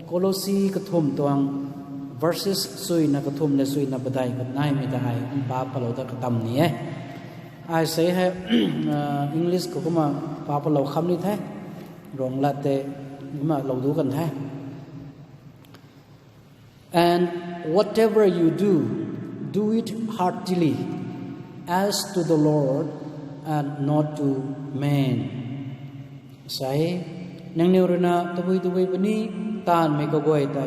Colossi กระทุ่มตัว verses สุยนักระทุ่มและสุยนับบัดายกับนายไม่ได้บาปเราตะกระทำนี้ไอ้ใส่ให้ English ก็มาบาปเราคำนี้แท้รองละเตมาเราดูกันแท้ and whatever you do it heartily as to the Lord and not to man ใส่นังเนรนาตะบุยปนี้ตานไม่ก็กวยแต่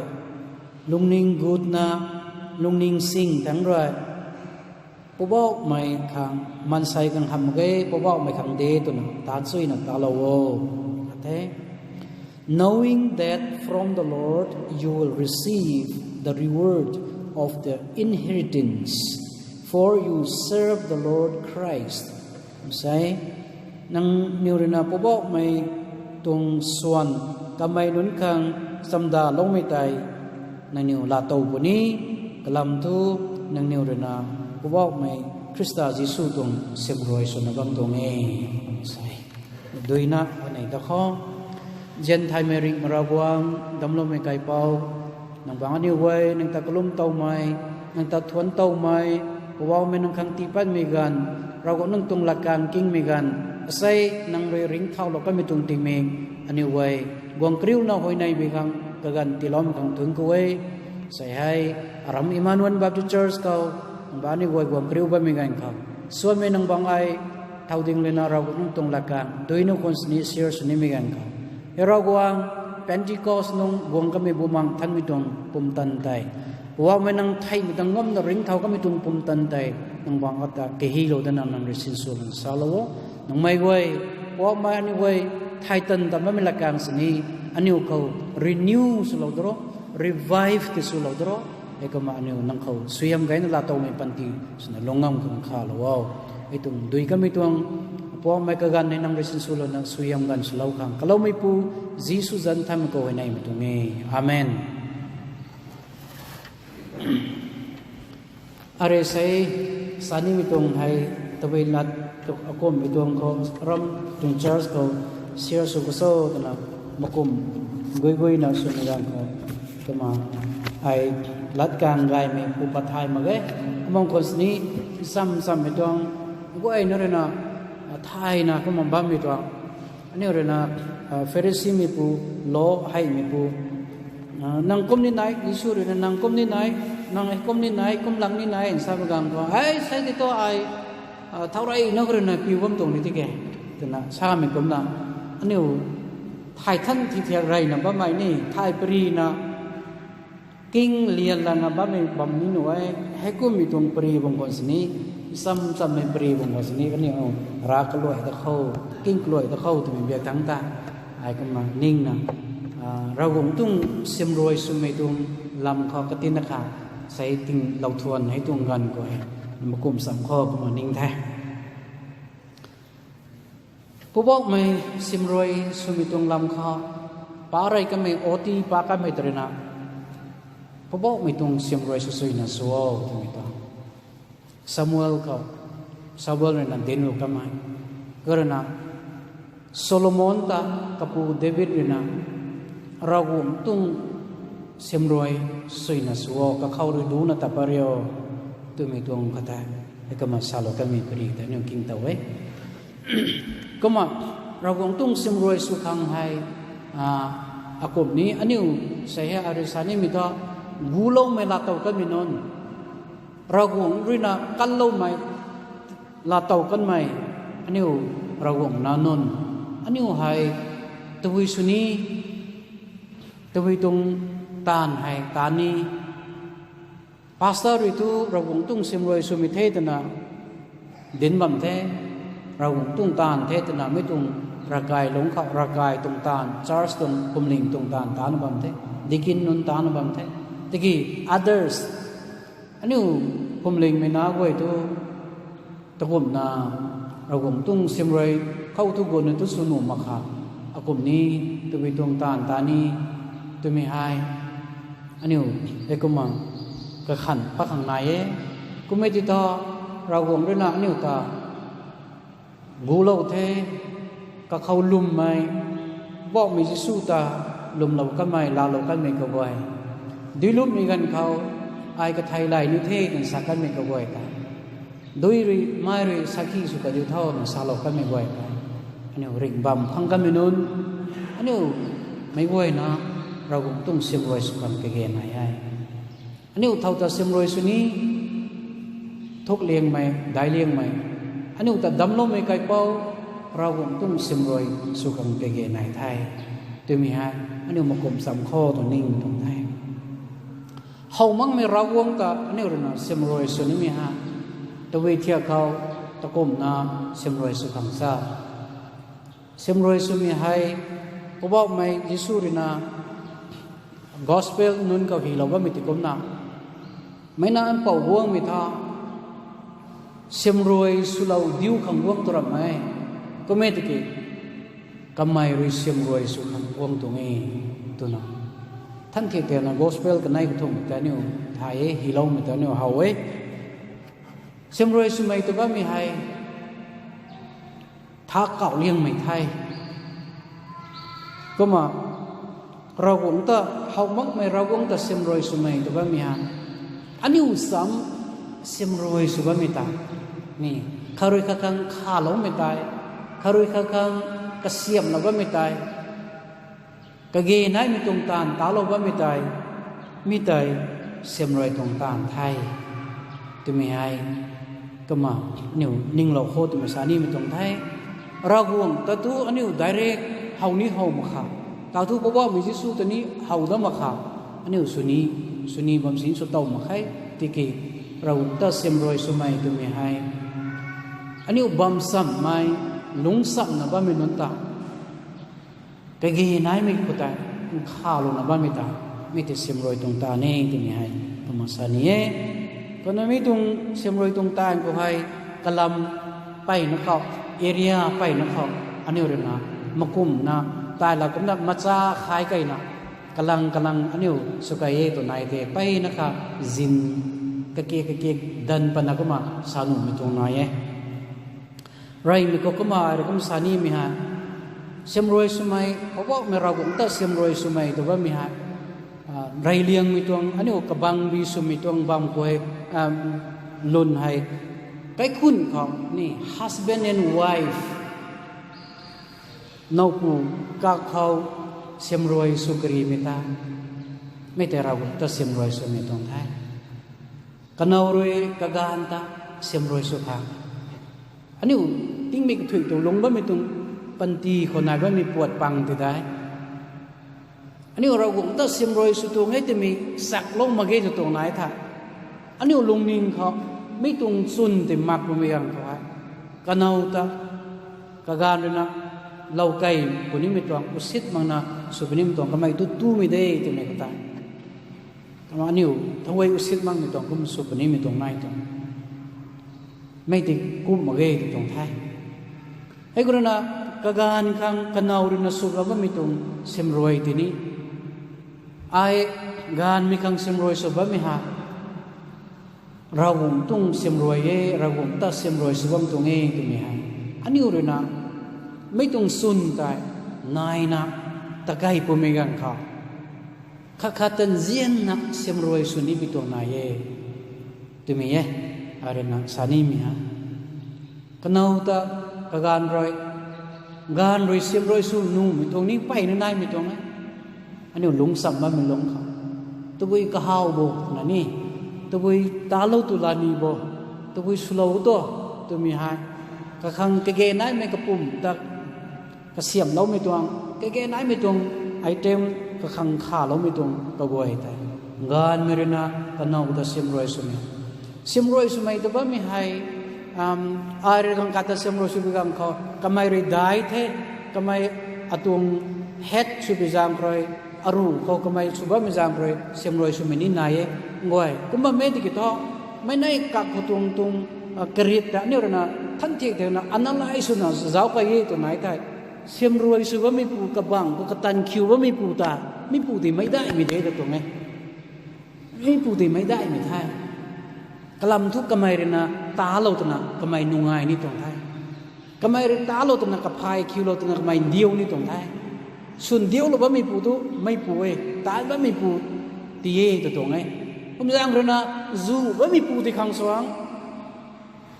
ลุงนิงกูดนะลุงนิงสิงทั้งไรปบอกไม่ขังมันใส่กังทำเกยปบอกไม่ขังเดตุนะตาซุยนะตาลาวแต่ knowing that from the Lord you will receive the reward of the inheritance for you serve the Lord Christ ใช่นังนิวรนาปบอกไม่ตรงส่วนทำไมนุนขังสัมดาลงไม่ตายนังนิวลาโตบุนี้กลัมทุนังนิวรนาปบอกไม่คริสต์ยิสูตรงเสบรวยส่วนบังตรงเองใช่โดยนักวันไหนตะข้อเจนไทยเมริกมาราบวงดำลงไม่ไกลเป่านังบางอันนี้ไว้นังตะกลุ่มเต้าไม้นังตะทวนเต้าไม้ปบอกไม่นังขังตีปัดมีกันเราก็นั่งตรงหลักการกิ้งมีกันใส่นังเริงเท่าเราก็ไม่ตรงติเมงอันนี้ไว้กวงกริ้วน่าหอยในมีกันกันตีล้อมกันถึงกูไว้ใส่ให้อารามอิมานวันบัพติสต์เชิร์ชเขาบ้านนี้ไว้กวงกริ้วบ้านมีกันเขาส่วนไม่นังบางไอเท่าดิ่งเลยนะเราก็นั่งตรงหลักการโดยนักคนสนิทเชียร์สนิทมีกันเขาเรากวางเพนทิคอสนงกวงก็ไม่บุมังท่านไม่ตรงปุ่มตันใจว่าไม่นังไทยไม่ต้องง้มนริงเท่าก็ไม่ตรงปุ่มตันใจนังบางอัตเกฮิโลดันนังเรสินสุนซาลโวนังไม่ไว้ว่าไม่อันนี้ไว้ไทยตันแต่ไม่มีหลักการสนิทอันนี้เขา renew สุดแล้วดรอ revive ที่สุดแล้วดรอเอกมาอันนี้นังเขาสวยงามกันนั่นละตัวไม่ปันตีสุดลงงามกันข้าแล้วว้าวไอ้ตรงดุยก็ไม่ตรงพอไม่กันในนังเรสินสุดแล้วนังสวยงามกันสุดแล้วข้างkalauไม่ปูจีสุจันทำก็ไว้ในไม่ตรงนี้อาเมนอะไรใส่สานิมิตรงให้ตะเวนัดตุกอากมมิตรงเขารำตรงเชิร์ชเขาเชียร์สุขโซกันนะมกุมกุยนะสุนัขเขาก็มาไอ้ลัดการไล่ไม่ผู้ปัทไทยมาเกะมองคนนี้ซ้ำมิตรงก็ไอ้นั่นเลยนะไทยนะก็มันบ้ามิตรงอันนี้เลยนะเฟริซีมีผู้โลให้มีผู้นางกุมนี่ไหนยิสูเลยนะนางกุมนี่ไหนนางไอ้กุมนี่ไหนกุมหลังนี่ไหนสามกังก็ไอ้ใส่ที่ตัวไอ้เท่าไรนักเรียนนะพิวมตรงนี้ที่แกแต่นะชาไม่กุมนะอันนี้ไทยท่านที่เทียไรนะบ้าไม่นี่ไทยปรีนะกิ้งเลียนละนะบ้าไม่บ่มนี่หน่วยให้กุมมีตรงปรีบางคนสนี้ซ้ำไม่ปรีบางคนสนี้ก็นี่เอารักกล้วยตะเข้ากิ้งกล้วยตะเข้าถึงมีเบียร์ทั้งตาไอ้ก็มานิ่งนะเราคงต้องเสียมรวยสุไม่ต้องลำเขากตินนะคะใส่ติงเราทวนให้ตรงกันก่อนมากลุ่มสามข้อก็มานิ่งแท้ผู้บอกไม่เสียมรวยสุไม่ต้องลำเขาปาอะไรก็ไม่โอตีปาก็ไม่ตระหนักผู้บอกไม่ต้องเสียมรวยสุยนะสัวที่ไม่ต้องซามูเอลเนี่ยนั่นเดนูก็ไม่ก็เรื่องโซโลมอนตากับผู้เดวิดเนี่ยนะเราคงต้องเสียมรวยสวยนะสัวก็เข้าฤดูนะแต่ปริโอตัวมีตัวงคตาแล้วก็มาซาโลก็มีปรีแต่เนี่ยกินตัวไว้ก็มาเราคงต้องเสียมรวยสุขังให้อากบนี้อันนี้ใส่ให้อาริสานี่มีตัวกูโลไม่ลาตัวก็มีนนเราคงรู้นะกันโลไม่ลาตัวกันไม่อันนี้เราคงนานนอันนี้ให้ตัวสุนีตัวตรงตานให้ตานีพาสเตอร์itu เราคงต้องเสมรวยสุมิเทตนะเดินบัมเทเราคงต้องตานเทตนะไม่ต้องระกายหลงเขาระกายตรงตานชาร์ลส์ตรงคุมลิงตรงตานตานบัมเทดิกินนุนตานบัมเทตะกี้ others อันนี้คุมลิงไม่น่าไว้ตัวตะกุมนาเราคงต้องเสมรวยเข้าทุกคนในทุกสนุมาค่ะอากลุ่มนี้ตัวตรงตานตานีตัวไม่หายอันนี้เอกมังก็ขันพักข้างในก็ไม่ติดต่อเราคงด้วยนะอันนี้ตาบูโลเทก็เขาลุ่มไหมบอกมีสู้ตา ลุมเราก็ไม่ลาวเราก็ไม่กบวยด้วยรูปมีกันเขาไอ้กระไทยไหลนุเทกันสักกันไม่กบวยกันด้วยไม่รีสักที่สุกัดยุทธอนสาเราก็ไม่กบวยกันอันนี้ริงบัมพังกันไม่นุนอันนี้ไม่กบวยนะเราคงต้องเสียมรวยสุกันเก่งไหนไอ้อันนี้เท่าแต่เสียมรวยสุนี้ทุกเลี้ยงไหมได้เลี้ยงไหมอันนี้แต่ดำลงไม่ไกลเป้าเราคงต้องเสียมรวยสุกันเก่งไหนไทยตัวมีฮะอันนี้มากลมสามข้อตัวนิ่งตรงไทยเขามั่งไม่รักวงแต่อันนี้เรื่องเสียมรวยสุนี้มีฮะตัววิเทียเขาตะกมนาเสียมรวยสุขังซาเสียมรวยสุมีให้ก็บอกไม่ยิสุรินาgospel นุ่นก็หิเราว่ามิติกมนาไม่นานเป่าวงมิท่าเสียมรวยสุเหล่าดิวขังวงตัวรับไหมก็ไม่ติดก็ไม่รู้เสียมรวยสุขังวงตรงนี้ตัวนั้นท่านเกี่ยวกับ gospel กันไหนก็ทุ่งแต่เนี่ยถ่ายหิเรามิแต่เนี่ยหาไว้เสียมรวยสุไม่ตัวว่ามีให้ท้าเก่าเลี้ยงไม่ไทยก็มาเราคงต้องเขามักไม่เราคงต้องเสียมรวยสุไม่ตัวว่ามีฮะอันนี้อุสามเสียมรวยสุว่ามีตานี่ข้ารู้ข้าคังข้าเราไม่ตายข้ารู้ข้าคังกระเสียมเราว่าไม่ตายกระเกยนั้นมีตรงตานตาเราว่าไม่ตายมีตายเสียมรวยตรงตานไทยตัวมีให้ก็มาเนี่ยนิ่งเราโคตรมีสานี่มีตรงไทยเราคงแต่ตัวอันนี้ได้เร็กเฮานี้เฮามาขาตาทุกบอกว่ามีที่สู้ตัวนี้เฮาต้องมาขาอันนี้สุนีบำสินสุดโต่งมาใครติกีเราตัดเสียมรวยสมัยตัวมีให้อันนี้บำซ้ำไม่ลุงซ้ำนะบ้านไม่นนตาแต่กี่นายไม่พูดแต่ข้าวลงนะบ้านไม่ตาไม่ติดเสียมรวยตรงตาเนี่ยตัวมีให้ตัวมาสานี่ก็นั่นไม่ตรงเสียมรวยตรงตาก็ให้กะลำไปนะครับเอเรียไปนะครับอันนี้เรื่องนะมากุมนะตายแล้วก็นักมาจ้าขายไก่นะกำลังอันนี้สุกายตัวไหนเตะไปนะครับจินกะเกดันปนักมาสานุมีตรงไหนไรมีก็มาอะไรก็สานีมีฮะเสียมรวยสมัยเขาบอกไม่เราก็ตัดเสียมรวยสมัยตัวว่ามีฮะไรเลี้ยงมีตรงอันนี้กบังบีสุมีตรงบางควยลุนให้ไปคุณเขานี่ husband and wife นกปูก็เขาเสียมรวยสุกรีไม่ตาไม่แต่เราตัดเสียมรวยสุไม่ตรงไทยกันเอารวยกะกานตาเสียมรวยสุขะอันนี้ติ้งมีกระถุยตัวลงบ้านไม่ตรงปันตีคนไหนบ้านมีปวดปังติดได้อันนี้เราคงตัดเสียมรวยสุดตรงให้แต่มีสักลงมาเกยตรงไหนท่าอันนี้ลงนิ่งเขาไม่ตรงสุนแต่มักบางอย่างเขาไว้กันเอาตากะกานเลยนะเราไก่คนนี้ไม่ตรงอุสิตมังนะสุพนิมตรงก็ไม่ตู้ไม่ได้ที่ไหนก็ตายแต่ว่านี่ทั้งวัยอุสิตมังไม่ตรงก็มันสุพนิมไม่ตรงไหนตรงไม่ติดกุ้มมาเกยตรงไทยไอ้คนนั้นกะการขังกันเอาเรื่องสุขเราก็ไม่ตรงเสมรวยที่นี้ไอ้งานมีขังเสมรวยสุบไม่หาเราคงต้องเสมรวยเราคงตัดเสมรวยสุบตรงตรงนี้ฮะอันนี้เรื่องนะไม่ต้องสุนแต่นายนะตะไคร้ปุ่มกันเขาข้าตันเจียนนะเสมรวยสุนีบิตัวนายตัวมีอะไรนะสานีมีฮะกันเอาตะการรอยงานรอยเสมรวยสุนุ่มตรงนี้ไปนายมีตรงไหนอันนี้หลงสัมมามันหลงเขาตัวบุยกะฮาวโบนั่นนี่ตัวบุยตาลูตุลานีโบตัวบุยสุลาวตัวมีฮะกะขังเกนายไม่กระปุ่มตะกระเสียมเราไม่ตรงเกนายไม่ตรงไอเทมกระขังขาเราไม่ตรงกระบวยแต่งานไม่เรนะกันเอาแต่เสียมรวยสุมัยตัวบ้ามีให้อะไรกังกัดเสียมรวยสุบิกังเขากำไมรีได้เท่กำไมอตุงเฮ็ดสุบิจามคอยอรูเขากำไมสุบะมิจามคอยเสียมรวยสุมินินายงวยกุมบ้าไม่ติดต่อไม่ในกักตุงกรีดแต่เนี่ยนะท่านที่เดียวนะอันนั้นไอ้สุนัขเจ้าก็ยี่ตัวไหนได้เสียมรวยสุว่ามีปูกระบังปูกระตันคิวว่ามีปูตามีปูที่ไม่ได้มีเด็กตัวไงมีปูที่ไม่ได้มีไทยกลัมทุกกำไมเรนะตาเราตัวน่ะกำไมนุ่งไงนี่ตรงไทยกำไมเรตาเราตัวน่ะกับพายคิวเราตัวน่ะกำไมเดียวนี่ตรงไทย ส่วนเดียวเราไม่มีปูตุไม่ปูเอตานไม่มีปูตีเอตัวตรงไงผมจะอ่านเรื่องนะจูไม่มีปูที่ขังสว่าง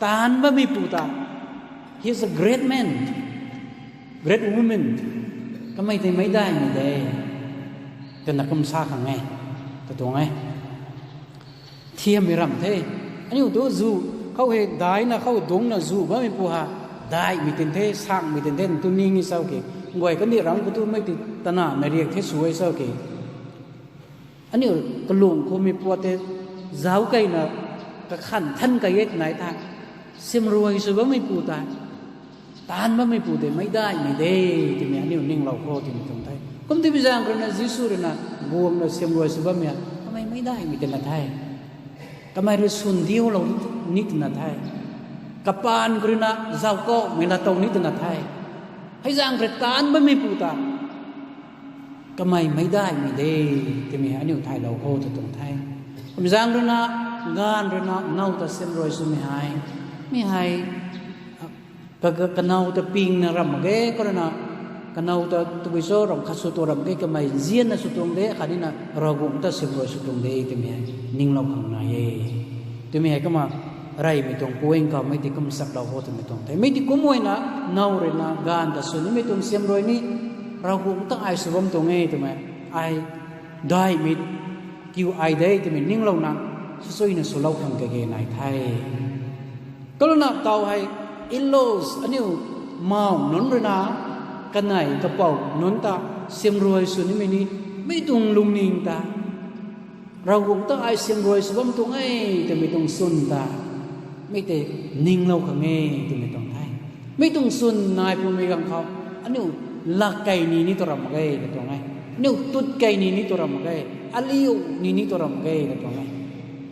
ตานไม่มีปูตา he is a great man great woman ก็ไม่ได้ไม่ได้แต่นักกำซาขังไงตัวตรงไงเทียมไม่รำเท่อันนี้ตัวจูเขาเห็นได้นะเขาดงนะจูไม่มีปูฮะได้มีเต็นเท่สร้างมีเต็นเท่ตัวนี้งี้เศร้าเกี่ยงวยกันนี่รังก็ตัวไม่ติดตนาไม่เรียกเท่สวยเศร้าเกี่ยอันนี้กลุ่มเขามีปวดเท่เจ้าไก่นะกระขันท่านไก่เย็ดไหนท่าเสียมรวยสุดว่าไม่ปูตาตานว่าไม่ปูเท่ไม่ได้ที่มีอันนี้นิ่งเราโคที่มีตรงไทยก็ที่พิจารณากันนะจิสุรนะบวมนะเสียมรวยสุดว่ามีทำไมไม่ได้มีแต่ละไทยทำไมเราสุนเดียวเรานิดนะไทยกับปานกรณะเจ้าก็ไม่ละตรงนิดนะไทยให้สร้างประตานไม่ปูตาทำไมไม่ได้ที่มีอันนี้ไทยเราโคที่ตรงไทยผมสร้างกรณะงานกรณะเน่าแต่เสียมรวยสุดไม่ให้กันเอาแต่ปิงนะรำเก๋ก็นะกันเอาแต่ตัววิโสรำขัดสุดตัวรำเก๋ก็ไม่เจียนนะสุดตรงเดขันนี่นะเราคงแต่เสียมรวยสุดตรงเดที่มีนิ่งเราขังนายที่มีก็มาไรไม่ตรงป่วยก็ไม่ติดกุมสักเราโหที่ไม่ตรงแต่ไม่ติดกุมวยนะเน่าเลยนะงานแต่ส่วนนี้ไม่ตรงเสียมรวยนี่เราคงต้องไอสุวรรณตรงเอที่มีไอได้มิดคิวไอได้ที่มีนิ่งเรานะสุดๆนะสุดเราขังเก๋ๆนายไทยก็แล้วนะเตาให้อินโลสอันนี้เมานนรนากันไหนกระเป๋านนตาเสียมรวยส่วนนี้ไม่ตรงลุงนิงตาเราคงต้องไอเสียมรวยสวมตรงไอแต่ไม่ตรงสุนตาไม่แต่นิ่งเราขังเอแต่ไม่ตรงไทยไม่ตรงสุนนายผู้มีกังเขาอันนี้ลักไก่นี่ตัวรำไก่แต่ตรงไงนี่ตุดไก่นี่ตัวรำไก่อลิวนี่ตัวรำไก่แต่ตรงไง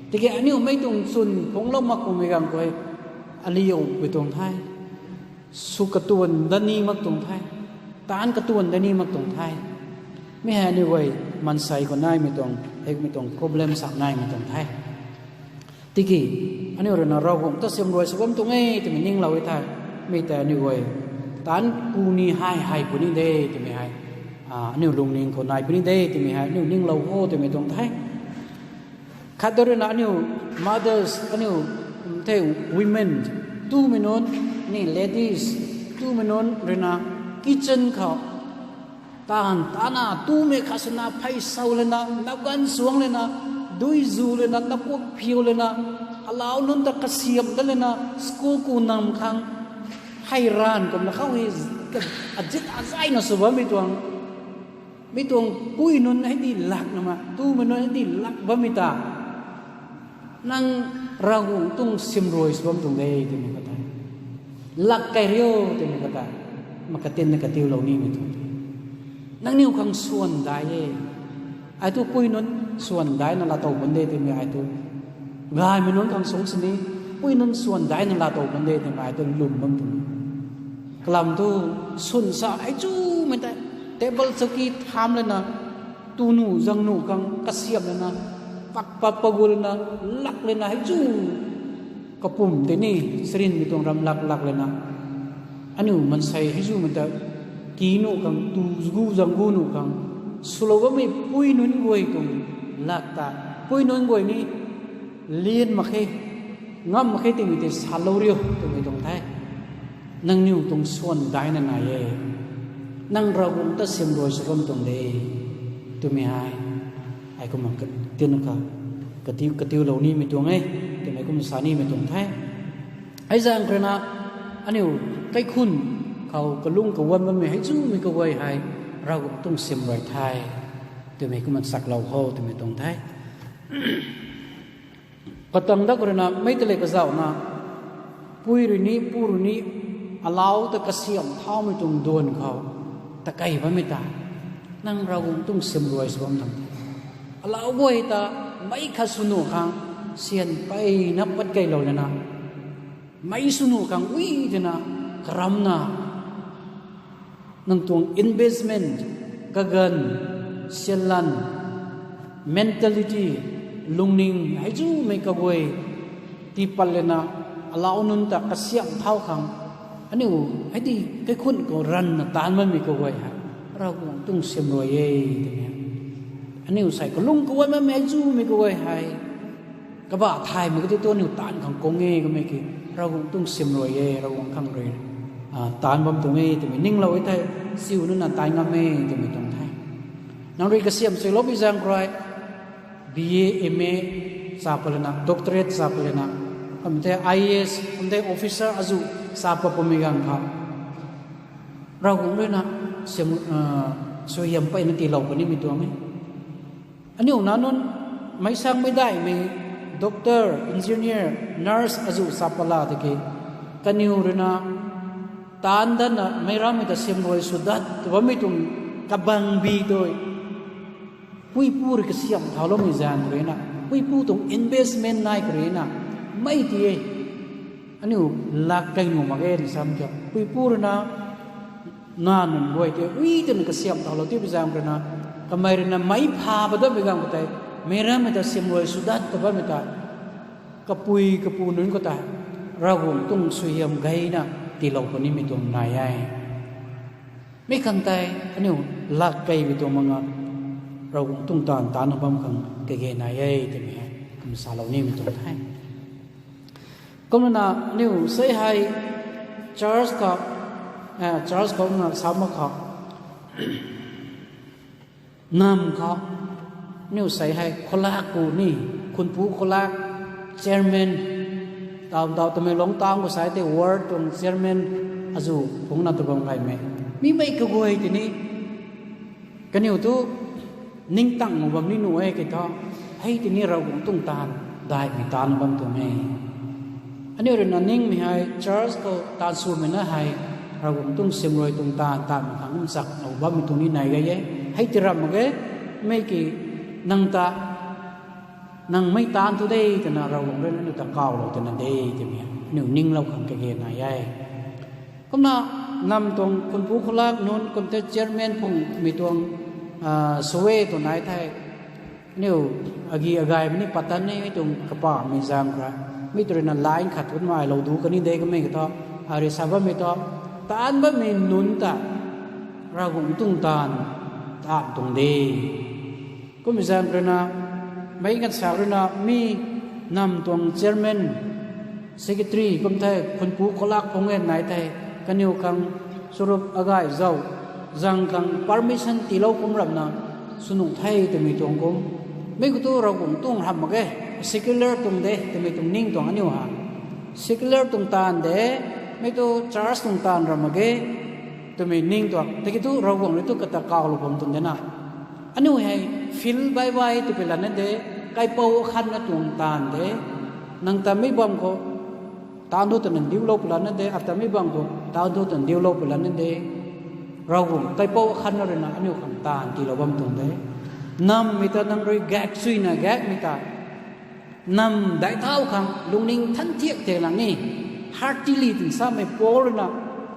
แต่แกอันนี้ไม่ตรงสุนของเรามักผู้มีกังเขาอลิโอไปตรงไทยสุกตวนดันนี่มักตรงไทยตานกตวนดันนี่มักตรงไทยไม่แห่นี่ไว้มันใส่ก็น่ายไม่ตรงไม่ตรง problem สักน่ายไม่ตรงไทยที่กี่อันนี้เราคงต้องเสียมรวยสวมตรงแต่ไม่นิ่งเราไว้ไทยไม่แต่นี่ไว้ตานกูนี่ให้กูนี่เด้แต่ไม่ให้อันนี้ลุงนิ่งคนนายกูนี่เด้แต่ไม่ให้นี่นิ่งเราโหแต่ไม่ตรงไทยขัดตัวนั้นอันนี้ mothers อันนี้เท่า women ตู้ไม่นนนี่ ladies ตู้ไม่นนเรนะ kitchen เขาตานาตู้ไม่ขัสนาไพ่เสาเลยนะนับกันสวงเลยนะดุยจูเลยนะนับพวกผิวเลยนะอาลาวนนตะกเสียบกันเลยนะสกูกูนำคังให้ร้านก็มาเข้าให้อาจิตอาใจนะสวะไม่ตวงปุ้ยนนให้ดีหลักนะมาตู้ไม่นนให้ดีหลักบ่มีตานั่งเราต้องเสียมรวยสวมตรงเดย์ที่มันก็ได้หลักไก่เรียวที่มันก็ได้มันก็เต้นในกระติวเหล่านี้ไม่ถูกนั่งนิ้วข้างส่วนได้ไอ้ตัวปุ้ยนั้นส่วนได้นั่นละตัวบันเดที่มีไอ้ตัวงายมันนั้นข้างสงสนี้ปุ้ยนั้นส่วนได้นั่นละตัวบันเดที่มีไอ้ตัวลุ่มบางตัวกลัมตัวส่วนสาไอ้จู้ไม่ได้เทเบิลสกีทำเลยนะตูหนูจังหนูข้างกระเสียบเลยนะปักปักปะกุลนะลักเลยนะให้จู้กระปุ่มแต่นี่สรินมีตรงรำลักเลยนะอันนี้มันใส่ให้จู้มันแต่กีนูกังตูกูจังกูนูกังสโลว์ไม่ปุยนุนกวยตรงลักตาปุยนุนกวยนี่เลียนมาแค่งั้มมาแค่ที่มีแต่สาลเรียวตรงนี้ตรงไทยนั่งนิ้วตรงส่วนได้นั่นไงนั่งเราคงต้องเสียมรวยสมตรงนี้ตัวไม่หายไอ้ก็มันเตือนกันกระติวเหล่านี้ไม่ตรงไงแต่ไอ้ก็มันสานี่ไม่ตรงไทยไอ้จังกระนาอันนี้ใกล้คุณเขากระลุ่งกระวันมันไม่ให้จู้ไม่กระวยให้เราต้องเสียมรวยไทยแต่ไม่ก็มันสักเราเขาแต่ไม่ตรงไทยก็ตั้งแต่กระนาไม่ตะเลยก็เจ้านะปุยรุนี้ปูรุนี้อาลาวแต่กระเสียมเท้าไม่ตรงโดนเขาแต่ไก่มันไม่ตายนั่งเราต้องเสียมรวยสวมทั้งอาลาวบ่อยตาไม่ขัดสนุกขังเสียนไปนับวัดไก่เราเลยนะไม่สนุกขังวิ่งเลยนะกรำนะนั่งตรง investment กเกินเสียลัน mentality ลุงนิงให้จู้ไม่กระวยที่ปัลเลนะอาลาวนุนตะกระเสียมเท้าขังอันนี้ให้ดีแค่คุณก็รันนะตานมันไม่กระวยฮะ เราคงต้องเสียมรวยเย่ตรงนี้อันนี้ใส่ก็ลุงก็ว่าแม่จูไม่ก็ว่าให้กระบะไทยมันก็จะตัวนิวตานของกงเง่ก็ไม่กี่เราคงต้องเสียมรวยเย่เราคงข้างเลยตานบำตรงเง่แต่ไม่นิ่งเราไว้ไทยซิวนั่นน่ะตายงามเง่แต่ไม่ตรงไทยนังเรียกเสียมสิลบิจังไรBA MA สาปเลยนะด็อกเตอร์เรตสาปเลยนะผมได้ IAS ผมได้ officer อาจุสาปปมิกังครับเราคงด้วยนะเสียมช่วยยำไปนั่นตีเราคนนี้มีตัวไหมอันนี้ของนั้นไม่สร้างไม่ได้มีด็อกเตอร์อินจิเนียร์นัร์สอาจุสาปลาตะกี้กันนิวเลยนะตานดันนะไม่รามีแต่เสียมรวยสุดดัดแต่ว่าไม่ตรงกับบังบีโดยผู้ผู้ริกเสียมท้าลมอิจานเลยนะผู้ผู้ตรง investment นายเลยนะไม่ดีอันนี้ลักใจหนูมาเองซ้ำจ้ะผู้เลยนะนานมันรวยเจ้าจนกเสียมท้าลมที่พิจารณาทำไมเรนะไม่พาไปด้วยไปกันก็ได้ไม่รามีแต่เสียมรวยสุดดัดแต่ว่าไม่ได้กับผู้นั้นก็ได้เราคงต้องช่วยยำไงนะที่เราคนนี้มีตัวไหนไอ้ไม่ขังใจอันนี้ลักใจไปตัวมังเราคงต้องตานบังคังเกย์นายไอ้ที่มีคำสาเรานี่มีตัวไทยก็นั่นนะนี่เสียให้จาร์สก็นั่นสามข้อนำเขานี่เสียให้คนละกูนี่คุณผู้คนละเชอร์แมนตาวทำไมหลงตามก็ใส่แต่วอร์ดตรงเชอร์แมนอาจูพงนัตบังไงไหมมีไม่กระโวยที่นี่กันนี่ตัวนิ่งตั้งมันนี่หนูเองก็ให้ที่นี่เราคงต้องตานได้ไม่ตานบังตัวเองอันนี้เรื่องนั้นนิ่งไม่ให้จาร์สก็ตานสูบไม่น่าให้เราคงต้องเสียมรวยตรงตานมันขังมันสักเอาบ้ามีตรงนี้ไหนกันยัยให้ที่เรามันก็ไม่กี่นั่งตานั่งไม่ตานตัวได้แต่เราคงเรื่องนั้นตะเกาเราแต่นั่นได้จะมีหนึ่งนิ่งเราขังเกย์นายยัยก็น่านำตรงคนผู้คนละนู้นคนเตเจอร์แมนพงมีตัวสเวตัวไหนไทยนี่อากีอากายมันนี่ปัตตานีไม่ตรงกระป๋าไม่จางครับไม่ตรงนั้นไลน์ขัดวันมาเราดูกันนี่เด็กก็ไม่ก็ต้องอาริสาบไม่ต้องตานบ่ไม่นุนตาเราคงต้องตานตรงดีก็ไม่จางกันนะไม่กันสาวนะมีนำตรงเจอร์แมนเซกตรีก็ไทยคนผู้คนละพงเงินไหนไทยกันอยู่กังสรุปอากายเจ้าจังกัง permission ตีเราคุมรับนะสนุกไทยแต่ไม่ตรงกุมไม่ก็ตัวเราคงต้องทำมาแก่ secular ตรงเดแต่ไม่ตรงนิ่งตรงอันนี้ว่ะ secular ตรงตานเดไม่ตัว charge ตรงตานเรามาแก่แต่ไม่นิ่งตรงแต่ก็ตัวเราคงเลยตัวกระตากาวเราผมตรงเดนะอันนี้ให้ feel by by ตัวเป็นอะไรนั่นเดใครเป่าขันนะตรงตานเดนั่งแต่ไม่บังก็ตานดูแต่นั่นดิวโลกแล้วนั่นเดอัตแต่ไม่บังก็ตานดูแต่ดิวโลกแล้วนั่นเดเราคงใครเป่าขันอะไรนะอันนี้ขันตานที่เราบังตรงเดนำมิตรนั่งรอยแกกซุยนะแกกมิตรนำได้เท่าคำลุงนิ่งทันเทียบเทลังนี่ฮาร์ติลีถึงสามไม่โป้เลยนะ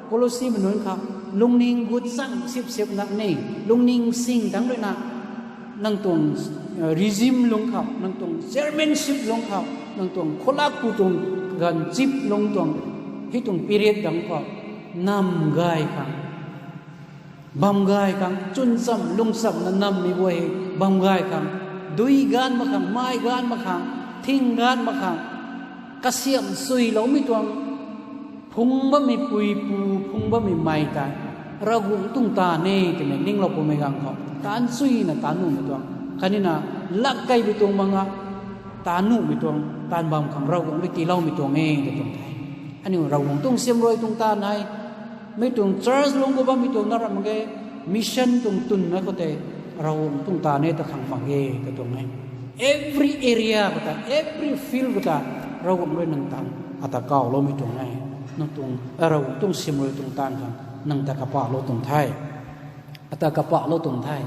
โคลซีมันนู้นครับลุงนิ่งกุดสั่งเสียบนักนี่ลุงนิ่งสิ่งทั้งด้วยนะนั่งตรงรีจิมลงครับนั่งตรงเชอร์แมนชิพลงครับนั่งตรงโคลากูตรงกันจิบลงตรงที่ตรงปีเรียดดังก็นำไกครับบำไกคังจุนซ้ำลุงซ้ำนั่นนำมีบ่อยบำไกคังดุยกานมาคังไม้กานมาคังทิ้งกานมาคังกระเสียมซุยเราไม่ตวงพุงบ่มีปุยปูพุงบ่มีไม้ตายเราคงตุ้งตาเน่แต่ไม่นิ่งเราปุ่มไม่กังเขาตานซุยนะตานุ่มไม่ตวงคันนี้นะลักไก่ไปตวงมังะตานุ่มไม่ตวงตานบำคังเราคงไม่ตีเล่าไม่ตวงเองแต่ตวงไทยอันนี้เราคงตุ้งเสียมรอยตุ้งตาไหนไม่ตรงชาร์จลงก็บ้าไม่ตรงนั่นมันก็มิชชั่นตรงตุนนะก็แต่เราตรงตาเนี่ยตะขังฝังเองก็ตรงไหน every area ก็แต่ every field ก็แต่เราก็ไม่นั่งตังอัตเก่าเราไม่ตรงไหนนั่งตรงเราต้องเสียมวยตรงตานกันนั่งตะกะปะเราตรงไทยอัตกะปะเราตรงไทย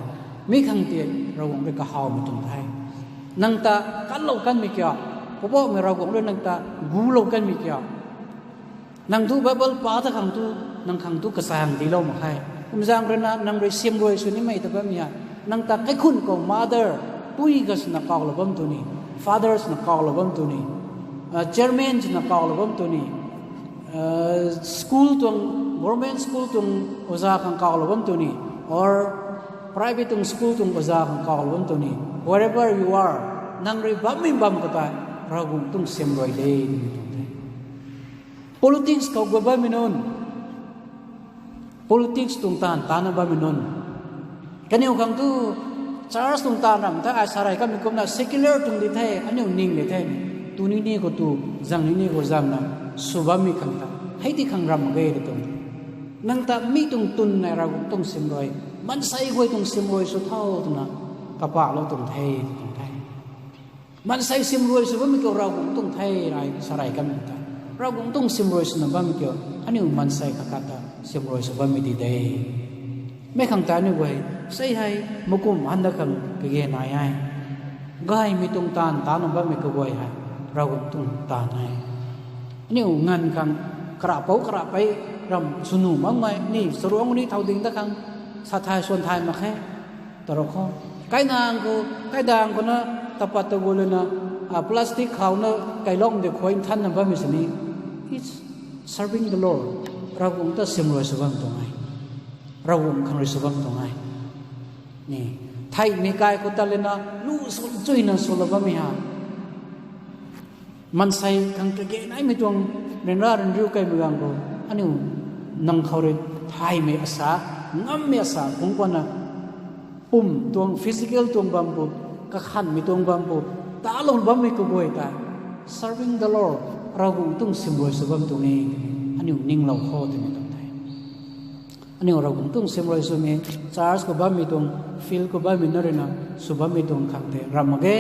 ไม่ขังเตียเราก็ไม่กะหาวไม่ตรงไทยนั่งตะกันเรากันไม่เกี่ยวเพราะว่าเราก็ไม่นั่งตะกูเรากันไม่เกี่ยวนั่งทุบเบิลป้าตะขังทุนั่งขังทุกกระซังที่เรามาให้คุณจางเรนะนั่งรวยเสียมรวยส่วนนี้ไม่แต่แบบนี้นั่งตาใครคุณก็ mother ปุ้ยก็สนักกาวละบัมตัวนี้ father สนักกาวละบัมตัวนี้ chairman สนักกาวละบัมตัวนี้ school ตัว government school ตัวอุตสาหกรรมกาวละบัมตัวนี้ or private tung school tung baza kang kaulon to ni wherever you are nang ri bam ko ta ragum tung semroi de politics kau ba minon politics tung tan ba minon kaniu kang tu Charles tung tan ram ta asarai kam kom na secular tung di the aniu ning le the tu ni ko tu jang ni ko jam na subami kang ta hai di kang ram ge de tung nang ta mi tung tun na ragum tung semroi man sai goi tung semroi su thau tu na ka pa lo tung the tung thai man sai semroi su ba mi ko ragum tung thai rai sarai kam ta ragum tung semroi su na ba mi ko aniu man sai ka ka ta semroi su ba mi di de me khang ta ni goi sai hai mukum handa khang ke ge na ai gai mi tung tan ta no ba mi ko goi hai ragum tung ta nai aniu ngan khang kra pau kra pai ram sunu mang mai ni sorong ni thau ding ta khang sa thai son thai ma khe taro kho kai nang ko kai dang ko na tapat to gol na plastic khau na kai long de khoi than na ba mi sani it's serving the Lord ragum ta semroi sabam to ngai ragum khang ri sabam to ngai ni thai mi kai ko ta le na lu so chui na so la ba mi ha man sai khang ke ge nai mi tong ren ra ren riu kai mi gang ko aniu nang khau re thai me asa ngam me asa kung ko na tuang physical tuang bambu ka khan mi tuang bambu ta long bam mi ko boy ta serving the Lord ragum tung simboy sabam tung ni aniu ning lau kho te mi tung thai aniu ragum tung simboy so mi charge ko bam mi tung feel ko bam mi na re na su bam mi tung khang te ram ge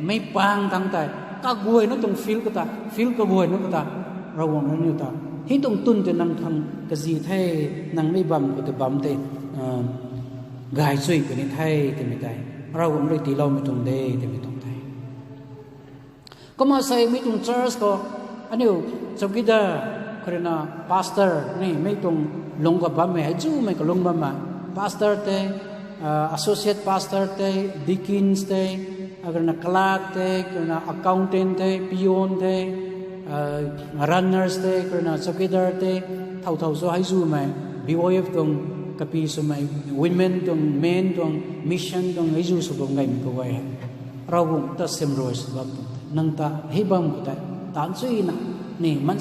mai pang tang tai ka guai no tung feel ko ta feel ko guai no ko ta ragum no ni ta hi tung tun te nang thang ka ji thai nang mai bam ko te bam te gai chui ko ni thai te mi tai ragum ri ti lo mi tung de te mi tung thai ko ma sai mi tung church ko aniu chokida korena pastor ni mai tung long ka bam me ju mai ko long bam ma pastor te associate pastor te deacons te agar na clerk te korena accountant te peon te runners te korena chokidar te thau so hai ju mai BOF tung kapi so mai women tung men tung mission tung hai ju so bom ngai mi ko wai rawung ta semroi sabab nang ta hebam ko ta tan chui na ni man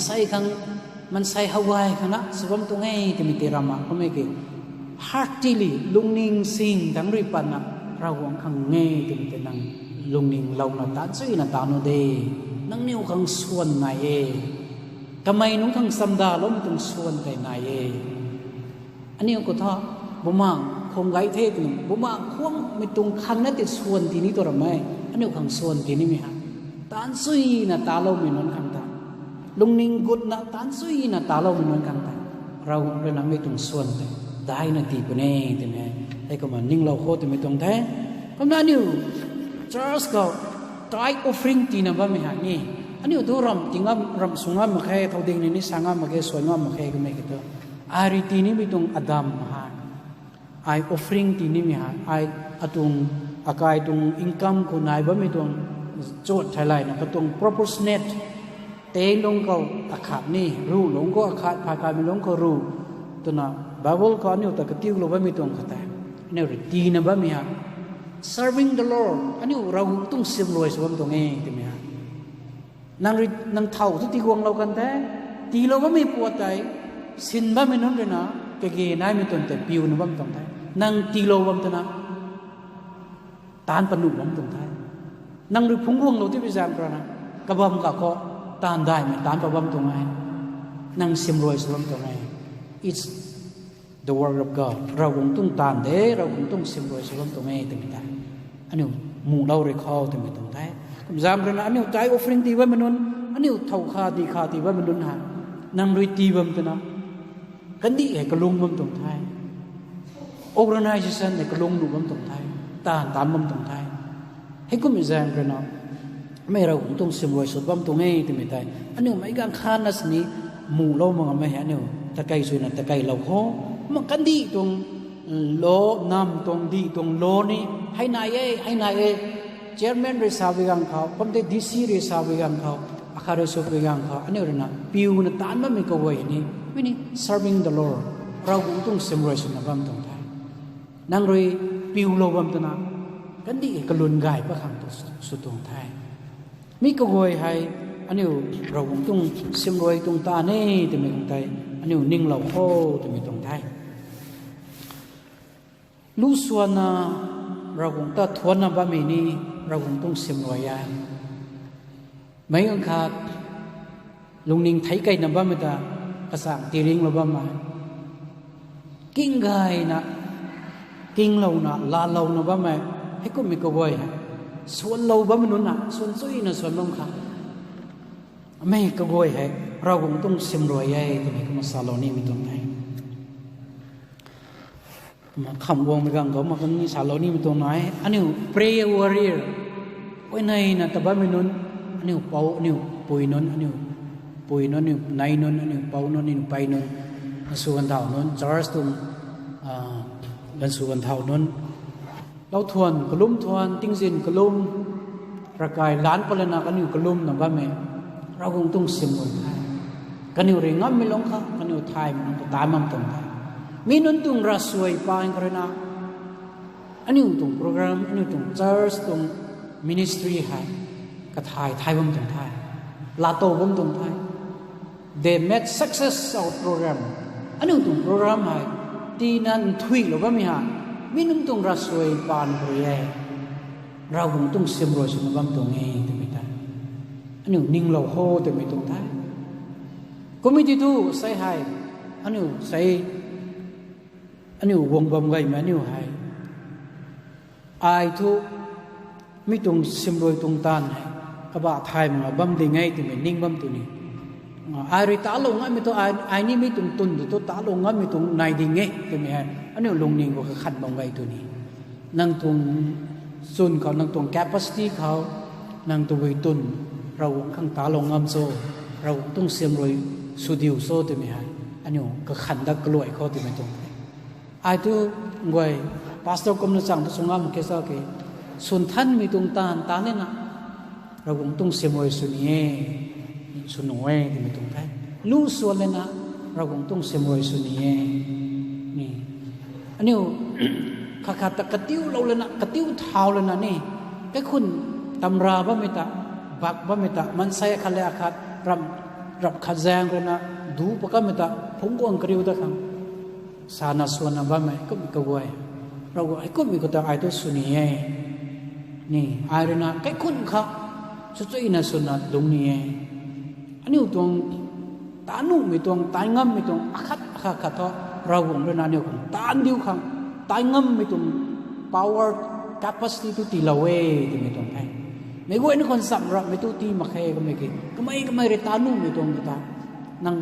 sai hawai khana sabam tu ngai ti mi te rama ko me ke heartily lungning sing dang ri pan na rawung khang nge ti mi te nang lungning lau na tan chui na ta no de nang niu khang suan nai e kamai nung khang samda lom tung suan kai nai e ani ko tha bumang khong gai the tu bumang khong mi tung khan na ti suan ti ni to ra mai ani khang suan ti ni mi ha tan sui na ta lo mi non khang ta lungning gut na tan sui na ta lo mi non khang ta rau re na mi tung suan te dai na ti ko ne te ne ai ko ma ning lo kho te mi tung the kom na niu church ko try offering ti na ba mi ha ni ani do ram tingam ram sungam ma khe thau ding ni sangam ma khe soingam ma khe ko me ke to ari ti ni mi tung adam ha ai offering ti ni mi ha ai atung akai tung income ko nai ba mi tung chot thailai na tung proportionate te long ko akhat ni ru long ko akhat pha ka mi long ko ru to na bible ko ani ta ka ti lo ba mi tung khata ne ri ti na ba mi ha serving the Lord ani ra tung sim loi so bam tung e ti mi ha nang thau tu ti gong lo kan te ti lo ba mi pu tai sin ba mi non re na ke ge nai mi ton te piu na bam tong tai nang ti lo bam ta na tan pa nu bam tong tai nang ri phung wong lo ti bi jam pra na ka bam ka ko tan dai mi tan pa bam tong ai nang sim roi so bam tong ai it's the word of God ra wong tung tan de ra wong tung sim roi so bam tong ai ti mi ta ani mu lo re kho ti mi tong tai jam ra na ani tai offering ti ba mi non ani thau kha ti ba mi non ha nang ri ti bam ta na kan di e kalung bam tong thai organization e kalung nu bam tong thai tan bam tong thai he kum jam ra na mai ra ung tong sim roi so bam tong ei ti mi tai ani mai gang khan nas ni mu lo ma ma he ani ta kai su na ta kai lo ho ma kan di tong lo nam tong di tong lo ni hai nai e chairman re sa wi gang khao pom de DC re sa wi gang khao akhare so wi gang khao ani ra na piu na tan ma mi ko wai ni serving the Lord ra ung tung sim roi so na bam tong thai nang roi piu lo bam tu na kan di ka lun gai pa khang tu su tung thai mi ko goi hai aniu ro bung tung sim roi tung ta ne te mi tung tai aniu ning lo ho te mi tung thai lu suana ro bung ta thon na ba mi ni ro bung tung sim roi ya mấy ông khác lung ninh thấy cây nằm bám ta cái sáng tì riêng là bám mà kinh gai na kinh lâu na la lâu na bám mà hay có mình có gọi xuân lâu bám mình na xuân suy na xuân lông khác mấy có gọi hay rau cũng tung xem rồi ấy thì mình có một salon này mình tung này mà không buông mình gần có mà cái salon này mình tung nói anh yêu prayer warrior cái này na tập bám mình nun anh yêu pau anh yêu pui nun anh yêu pui nun anh yêu nai nun anh yêu pau nun anh yêu pai nun suan thảo nun Charles tung gần suan thảo nun lâu thuần colum thuần tinh dinh colum ra cài lán pa lên na anh yêu colum nằm bám mình rau cũng tung xem rồi kan yêu ring ngam mi long kha kan yêu thai mi ta mam tung thai mi nun tung ra suai pa ang karena anh yêu tung program anh yêu tung church tung ministry hai ka thai bom tung thai la to bom tung thai they made success our program anh yêu tung program hai ti nan thui lo ba mi ha mi nun tung ra suai pan rồi rau cũng tung xem rồi sum bam tung nghe te mi ta anh yêu ning lo ho te mi tung thai committee tu say hai anu say anu wong bom gai ma anu hai ai thu mi tung sim roi tung tan ka ba thai ma bam ding ngai ti mi ning bam tu ni ai ri ta lo ngai mi to ai ni mi tung tun tu ta lo ngai mi tung nai ding ngai ti mi hai anu lung ning ko khat bom gai tu ni nang tung sunเขาnang tung capacity เขานางตัวตุนเราข้างตาลงงามโซเราต้องเสียมรวยสุดิวโซตัวมีให้อันนี้ก็ขันดักกล้วยเขาตัวไม่ตรงไอ้ตัวงวยพาสเตอร์กำลังสั่งตัวสงามเคสอะไรส่วนท่านมีตรงตาเนี่ยนะเราต้องเสียมรวยสุนีสุนวยตัวไม่ตรงได้รู้ส่วนเลยนะเราต้องเสียมรวยสุนีนี่อันนี้ขาดตะกระติ้วเราเลยนะกระติ้วเท้าเลยนะนี่ไอ้คุณตำราบ้าไม่ตาบักบ้าไม่ตามันใส่ขันเลยขัดรับขัดแจงเลยนะดูปะก็ไม่ตาผมก็อังกฤษตะคำสานาส่วนนั้นบ้าไม่ก็มีกระวยเราไอ้ก็มีกระต่ายตัวสุนีนี่ไอ้เรื่องนะไอ้คุณเขาสุดท้ายน่ะส่วนนั้นตรงนี้อันนี้ตรงตานุ่มมีตรงตายงำมีตรงขัดทอเราหงเรื่องนั้นเนี่ยคนตาดิ้วขังตายงำมีตรง power capacity ตัวตีละเวที่มีตรงไหนไม่ว่านี่คนสัมรับไม่ตัวตีมาแค่ก็ไม่กี่ก็ไม่เรตานุ่มมีตรงตานั่ง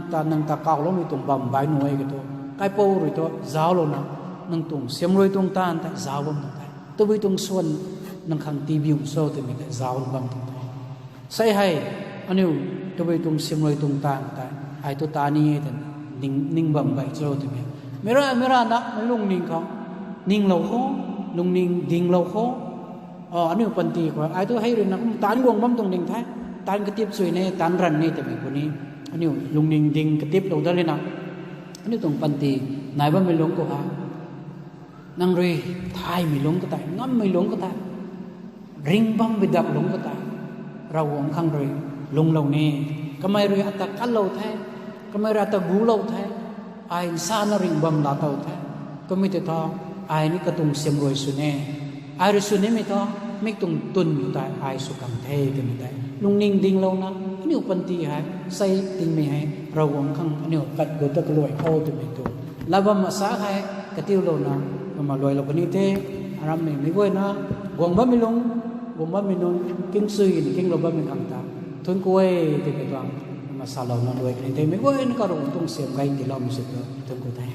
ตาเก่าแล้วมีตรงบำใบหน่วยก็ตัวใกล้โป้หรือตัวจ้าวแล้วนะนั่งตรงเสียมรวยตรงตาแต่จ้าวบำตรงไหนตัวไปตรงส่วนนั่งขังตีบิวโซ่ตัวมีแต่จ้าวบำตรงไหนใส่ให้อันนี้ตัวไปตรงเสียมรวยตรงตาแต่ไอ้ตัวตานี่แต่นิ่งบำใบโซ่ตัวมีไม่รานะไม่ลงนิ่งเขานิ่งเราเขาลงนิ่งดิ่งเราเขาอันนี้ปันตีกว่าไอ้ตัวให้เรื่องนั้นตานวงบ้มตรงดิ่งท้ายตานกระติบสวยในตานรันในแต่แบบนี้อันนี้ลงดิ่งดิ่งกระติบเราได้เลยนะอันนี้ตรงปันตีนายบ้าไม่หลงก็หานั่งเรยทายไม่หลงก็ตายง้ำไม่หลงก็ตายริงบ้ามไปดับหลงก็ตายเราหวงข้างเรยลงเราเนี่ยก็ไม่เรยอัตกันเราแท้ก็ไม่เรยอัตกูเราแท้ไอ้ซานาริงบ้ามลาเตาแท้ก็ไม่แต่ทอไอ้นี่กระตุงเสียมรวยสุเน่ไอ้รสุนี่ไม่ท้อไม่ตุงตุนอยู่แต่ไอ้สุกังเทก็ไม่ได้ลุงนิ่งดิ่งเรานะอันนี้ปันตีให้ใส่ดิ่งไม่ให้เราหวังข้างอันนี้กัดกุตะกลวยเข้าตัวไม่ตัวแล้วว่ามาสาให้กระติ้วเรานะมาลอยเราคนนี้เท่อารมณ์ไม่ไหวนะหวังบ้าไม่ลงหวังบ้าไม่นนกิ้งซื้อกิ้งเราบ้าไม่ขังตาทุนกล้วยที่ไปวางมาสาเรานอนรวยกันเท่ไม่ไหวนี่ก็เราต้องเสียมไงที่เราไม่สุดทุนกล้วย